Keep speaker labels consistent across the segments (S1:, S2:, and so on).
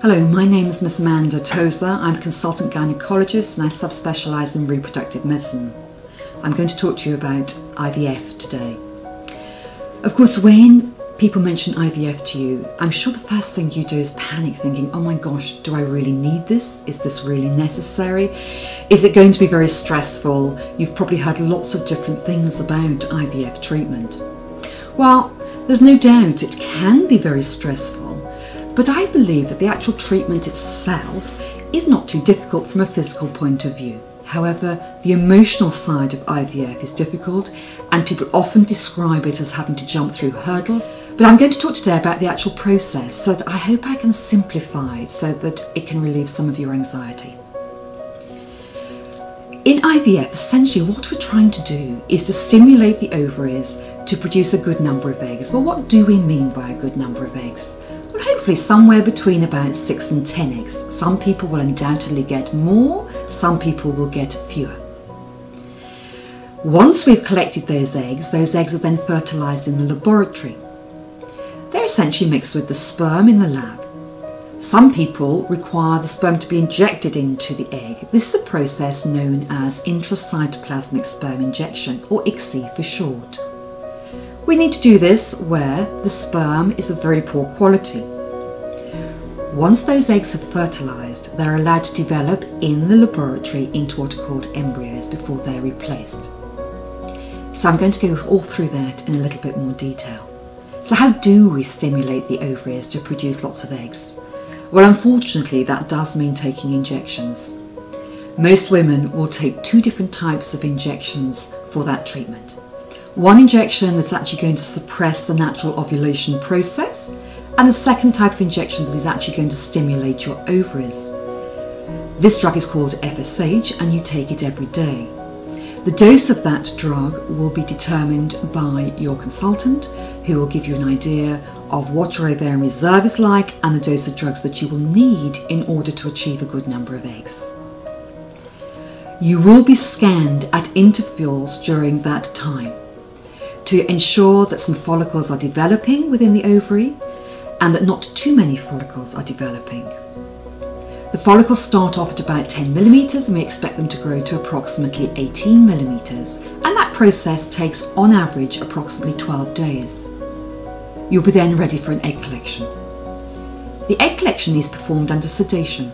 S1: Hello, my name is Miss Amanda Tozer. I'm a consultant gynaecologist and I subspecialise in reproductive medicine. I'm going to talk to you about IVF today. Of course, when people mention IVF to you, I'm sure the first thing you do is panic, thinking, oh my gosh, do I really need this? Is this really necessary? Is it going to be very stressful? You've probably heard lots of different things about IVF treatment. Well, there's no doubt it can be very stressful. But I believe that the actual treatment itself is not too difficult from a physical point of view. However, the emotional side of IVF is difficult and people often describe it as having to jump through hurdles. But I'm going to talk today about the actual process so that I hope I can simplify it so that it can relieve some of your anxiety. In IVF, essentially what we're trying to do is to stimulate the ovaries to produce a good number of eggs. Well, what do we mean by a good number of eggs? Well, hopefully somewhere between about 6 and 10 eggs. Some people will undoubtedly get more, some people will get fewer. Once we've collected those eggs are then fertilised in the laboratory. They're essentially mixed with the sperm in the lab. Some people require the sperm to be injected into the egg. This is a process known as intracytoplasmic sperm injection, or ICSI for short. We need to do this where the sperm is of very poor quality. Once those eggs have fertilised, they're allowed to develop in the laboratory into what are called embryos before they're replaced. So I'm going to go all through that in a little bit more detail. So how do we stimulate the ovaries to produce lots of eggs? Well, unfortunately, that does mean taking injections. Most women will take 2 different types of injections for that treatment. One injection that's actually going to suppress the natural ovulation process, and the second type of injection that is actually going to stimulate your ovaries. This drug is called FSH and you take it every day. The dose of that drug will be determined by your consultant, who will give you an idea of what your ovarian reserve is like and the dose of drugs that you will need in order to achieve a good number of eggs. You will be scanned at intervals during that time to ensure that some follicles are developing within the ovary and that not too many follicles are developing. The follicles start off at about 10 millimetres and we expect them to grow to approximately 18 millimetres, and that process takes on average approximately 12 days. You'll be then ready for an egg collection. The egg collection is performed under sedation.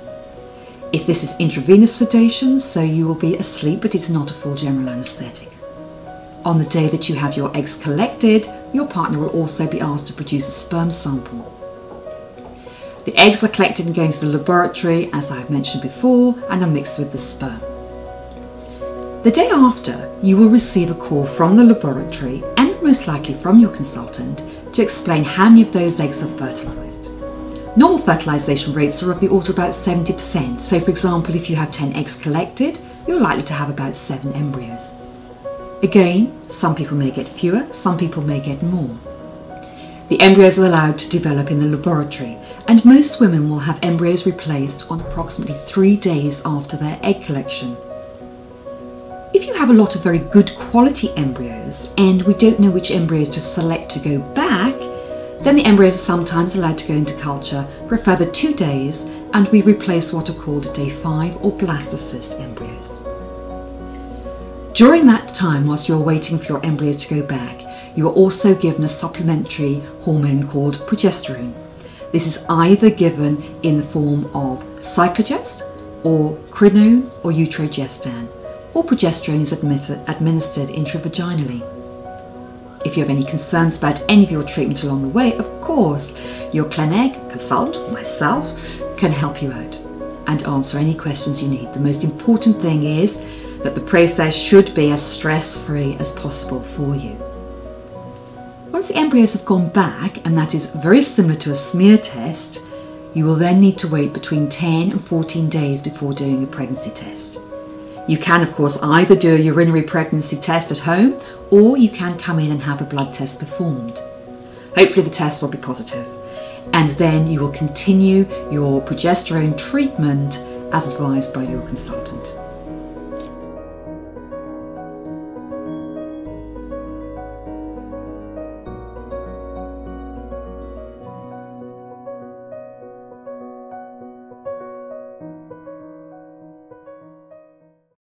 S1: If this is intravenous sedation, so you will be asleep but it's not a full general anaesthetic. On the day that you have your eggs collected, your partner will also be asked to produce a sperm sample. The eggs are collected and go into the laboratory, as I've mentioned before, and are mixed with the sperm. The day after, you will receive a call from the laboratory and most likely from your consultant to explain how many of those eggs are fertilised. Normal fertilisation rates are of the order of about 70%. So for example, if you have 10 eggs collected, you're likely to have about 7 embryos. Again, some people may get fewer, some people may get more. The embryos are allowed to develop in the laboratory, and most women will have embryos replaced on approximately 3 days after their egg collection. If you have a lot of very good quality embryos and we don't know which embryos to select to go back, then the embryos are sometimes allowed to go into culture for a further 2 days and we replace what are called day 5 or blastocyst embryos. During that time, whilst you're waiting for your embryos to go back, you are also given a supplementary hormone called progesterone. This is either given in the form of cyclogest or crinone or utrogestan, or progesterone is administered intravaginally. If you have any concerns about any of your treatment along the way, of course, your clinic, consultant, or myself can help you out and answer any questions you need. The most important thing is that the process should be as stress-free as possible for you. Once the embryos have gone back, and that is very similar to a smear test, you will then need to wait between 10 and 14 days before doing a pregnancy test. You can, of course, either do a urinary pregnancy test at home or you can come in and have a blood test performed. Hopefully the test will be positive, and then you will continue your progesterone treatment as advised by your consultant.